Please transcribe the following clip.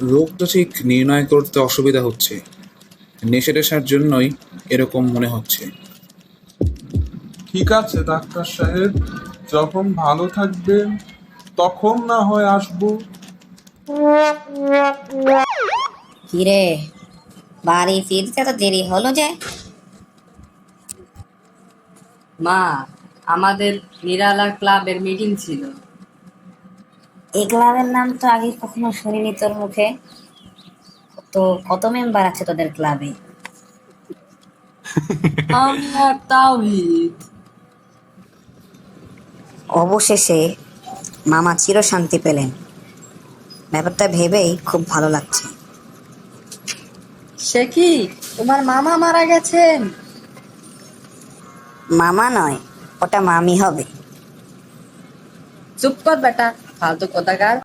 রোগটা ঠিক নির্ণয় করতে অসুবিধা হচ্ছে। নেশা টেশার জন্যই এরকম মনে হচ্ছে। ঠিক আছে ডাক্তার সাহেব, যখন ভালো থাকবেন তখন না হয় আসবো। কিরে, বাড়ি ফিরতে তো দেরি হলো যে? মা, আমাদের নিরালা ক্লাবের মিটিং ছিল। এই ক্লাবের নাম তো আগে কখনো শুনিনি তোর মুখে। তো কত মেম্বার আছে তোদের ক্লাবে? আমি আর তাওহিদ। অবশেষে মামা চিরশান্তি পেলেন। ব্যাপারটা ভেবেই খুব ভালো লাগছে। সে কি, তোমার মামা মারা গেছেন? মামা নয়, ওটা মামি হবে। চুপ কর বেটা, ফালতু কোথাকার।